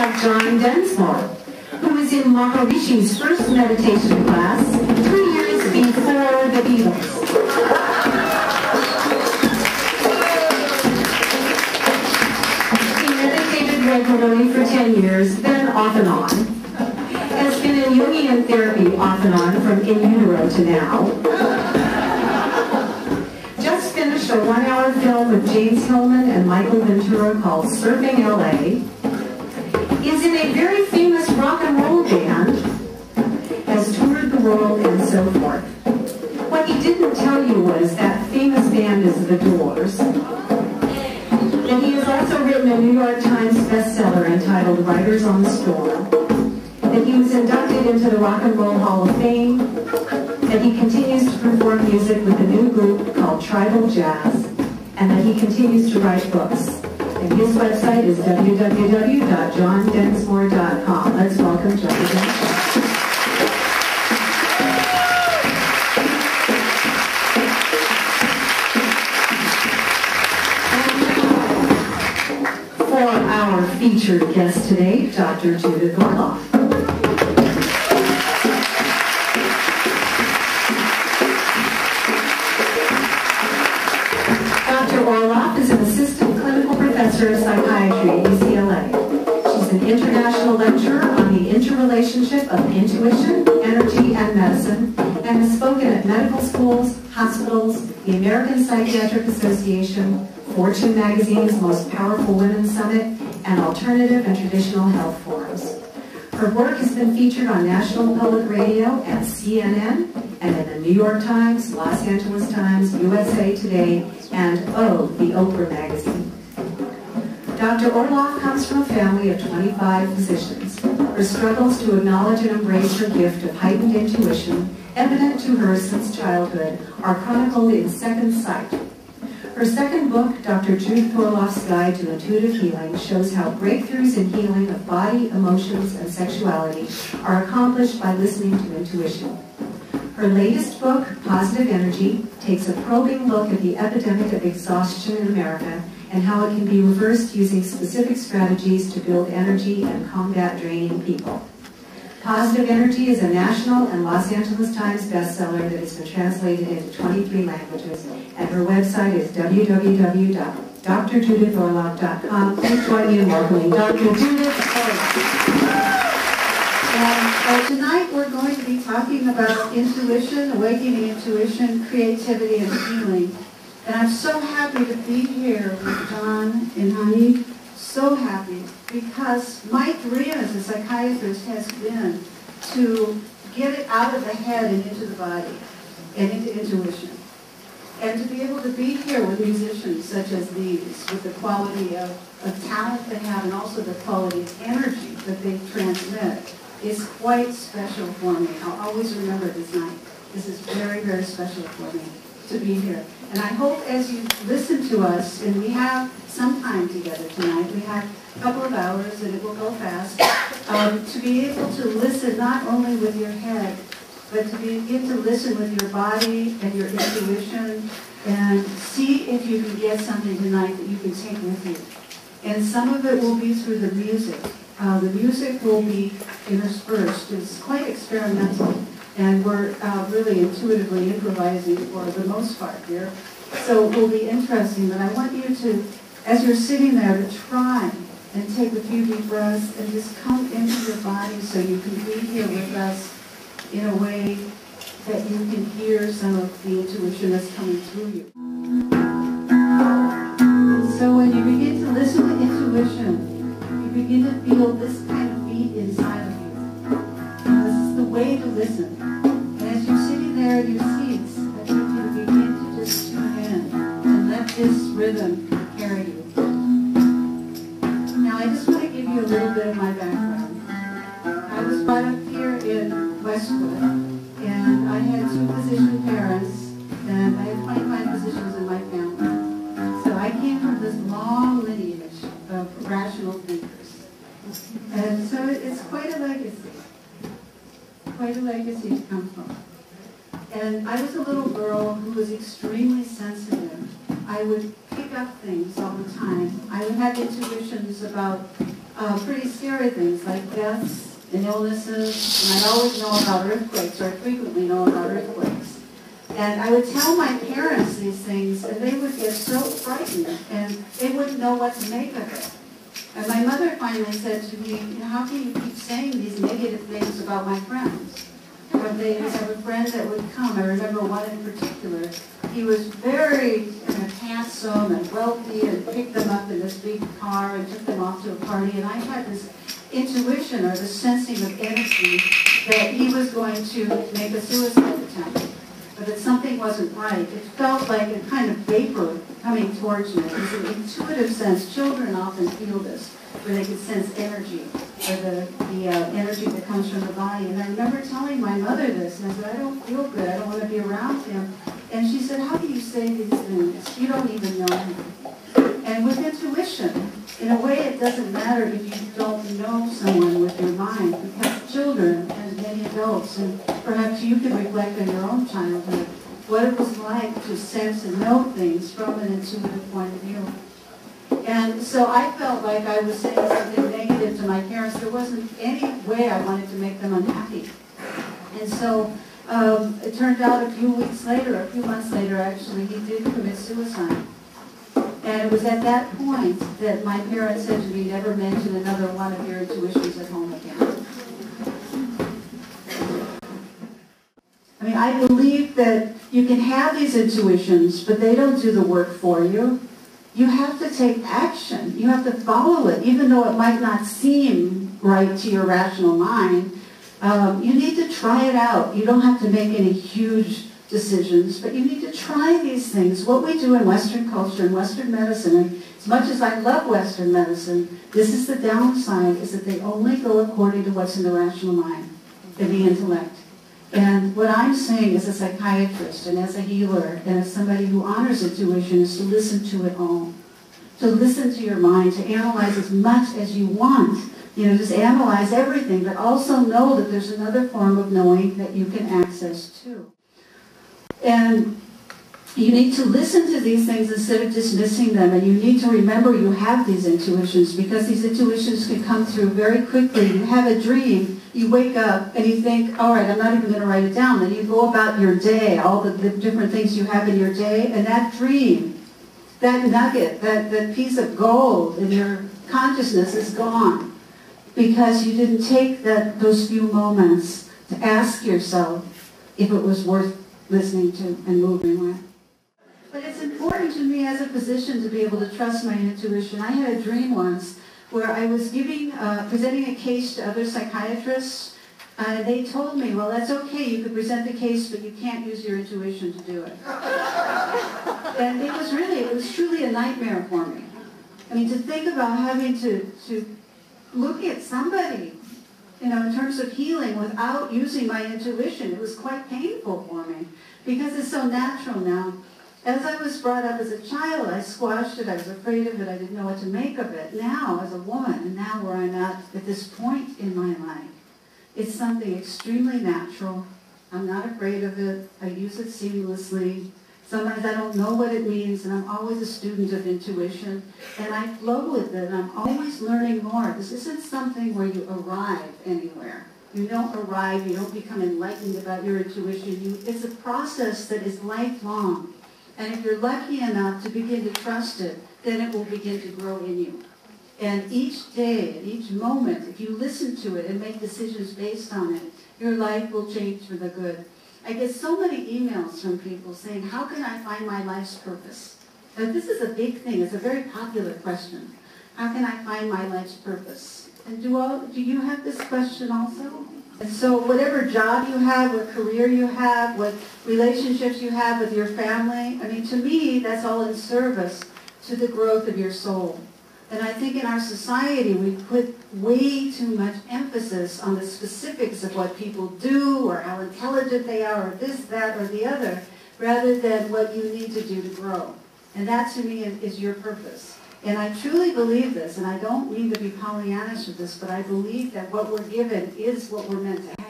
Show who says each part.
Speaker 1: have John Densmore, who was in Maharishi's first meditation class 3 years before the Beatles. He meditated regularly for 10 years, then off and on. Has been in Jungian therapy off and on from in utero to now. Just finished a 1-hour film with James Hillman and Michael Ventura called Surfing LA. Is in a very famous rock and roll band, has toured the world and so forth. What he didn't tell you was that famous band is The Doors. And he has also written a New York Times bestseller entitled Writers on the Storm. That he was inducted into the Rock and Roll Hall of Fame. That he continues to perform music with a new group called Tribal Jazz. And that he continues to write books. And his website is www.johndensmore.com. Let's welcome John Densmore. For our featured guest today, Dr. Judith Orloff. Dr. Orloff is an assistant clinical professor of psychiatry at UCLA. She's an international lecturer on the interrelationship of intuition, energy, and medicine, and has spoken at medical schools, hospitals, the American Psychiatric Association, Fortune magazine's Most Powerful Women Summit, and alternative and traditional health forums. Her work has been featured on National Public Radio and CNN, and in the New York Times, Los Angeles Times, USA Today, and the Oprah magazine. Dr. Orloff comes from a family of 25 physicians. Her struggles to acknowledge and embrace her gift of heightened intuition, evident to her since childhood, are chronicled in Second Sight. Her second book, Dr. Judith Orloff's Guide to Intuitive Healing, shows how breakthroughs in healing of body, emotions, and sexuality are accomplished by listening to intuition. Her latest book, Positive Energy, takes a probing look at the epidemic of exhaustion in America and how it can be reversed using specific strategies to build energy and combat draining people. Positive Energy is a national and Los Angeles Times bestseller that has been translated into 23 languages, and her website is www.drjudithorloff.com. Please join me in welcoming Dr. Judith Orloff.
Speaker 2: Tonight we're going to be talking about intuition, awakening intuition, creativity, and healing. And I'm so happy to be here with John and Honey. So happy, because my dream as a psychiatrist has been to get it out of the head and into the body and into intuition. And to be able to be here with musicians such as these, with the quality of talent they have and also the quality of energy that they transmit, is quite special for me. I'll always remember this night. This is very, very special for me to be here. And I hope as you listen to us, and we have some time together tonight, we have a couple of hours and it will go fast, to be able to listen not only with your head, but to begin to listen with your body and your intuition and see if you can get something tonight that you can take with you. And some of it will be through the music. The music will be interspersed. It's quite experimental. And we're really intuitively improvising for the most part here. So it will be interesting, but I want you to, as you're sitting there, to try and take a few deep breaths and just come into your body so you can be here with us in a way that you can hear some of the intuition that's coming through you. So when you begin to listen to intuition, you begin to feel this kind of beat inside of you. This is the way to listen. And as you're sitting there in your seats, I think you begin to just tune in and let this rhythm carry you. Now I just want to give you a little bit of my background. I was brought up here in Westwood, and I had 2 physician parents, and I had 25 physicians in my family. So I came from this long lineage of rational thinkers. And so it's quite a legacy. Quite a legacy to come from. And I was a little girl who was extremely sensitive. I would pick up things all the time. I would have intuitions about pretty scary things like deaths and illnesses, and I'd always know about earthquakes, or I frequently know about earthquakes. And I would tell my parents these things, and they would get so frightened, and they wouldn't know what to make of it. And my mother finally said to me, how can you keep saying these negative things about my friends? They have a friend that would come. I remember one in particular. He was very handsome and wealthy and picked them up in this big car and took them off to a party. And I had this intuition or the sensing of energy that he was going to make a suicide attempt, but that something wasn't right. It felt like a kind of vapor coming towards me. It was an intuitive sense. Children often feel this, where they can sense energy, or the energy that comes from the body. And I remember telling my mother this, and I said, I don't feel good. I don't want to be around him. And she said, how do you say these things? You don't even know him. And with intuition, in a way, it doesn't matter if you don't know someone with your mind, because children, and many adults, and perhaps you can reflect on your own childhood, what it was like to sense and know things from an intuitive point of view. And so I felt like I was saying something negative to my parents. There wasn't any way I wanted to make them unhappy. And so it turned out a few weeks later, a few months later actually, he did commit suicide. And it was at that point that my parents said to me, never mention another one of your intuitions at home again. I mean, I believe that you can have these intuitions, but they don't do the work for you. You have to take action. You have to follow it, even though it might not seem right to your rational mind. You need to try it out. You don't have to make any huge decisions, but you need to try these things. What we do in Western culture and Western medicine, and as much as I love Western medicine, this is the downside, is that they only go according to what's in the rational mind, in the intellect. And what I'm saying as a psychiatrist and as a healer and as somebody who honors intuition is to listen to it all. To listen to your mind, to analyze as much as you want. Just analyze everything, but also know that there's another form of knowing that you can access too. And you need to listen to these things instead of dismissing them, and you need to remember you have these intuitions, because these intuitions can come through very quickly. You have a dream, you wake up, and you think, all right, I'm not even going to write it down. Then you go about your day, all the different things you have in your day, and that dream, that nugget, that piece of gold in your consciousness is gone, because you didn't take those few moments to ask yourself if it was worth listening to and moving with. But it's important to me as a physician to be able to trust my intuition. I had a dream once where I was presenting a case to other psychiatrists, and they told me, well, that's okay, you could present the case, but you can't use your intuition to do it. And it was truly a nightmare for me. I mean, to think about having to look at somebody, in terms of healing without using my intuition, it was quite painful for me, because it's so natural now. As I was brought up as a child, I squashed it, I was afraid of it, I didn't know what to make of it. Now, as a woman, and now where I'm at this point in my life, it's something extremely natural. I'm not afraid of it, I use it seamlessly. Sometimes I don't know what it means, and I'm always a student of intuition, and I flow with it, and I'm always learning more. This isn't something where you arrive anywhere. You don't arrive, you don't become enlightened about your intuition. It's a process that is lifelong. And if you're lucky enough to begin to trust it, then it will begin to grow in you. And each day, and each moment, if you listen to it and make decisions based on it, your life will change for the good. I get so many emails from people saying, how can I find my life's purpose? Now, this is a big thing. It's a very popular question. How can I find my life's purpose? And do you have this question also? And so whatever job you have, what career you have, what relationships you have with your family, I mean, to me, that's all in service to the growth of your soul. And I think in our society, we put way too much emphasis on the specifics of what people do or how intelligent they are or this, that, or the other, rather than what you need to do to grow. And that, to me, is your purpose. And I truly believe this, and I don't mean to be Pollyannish with this, but I believe that what we're given is what we're meant to have.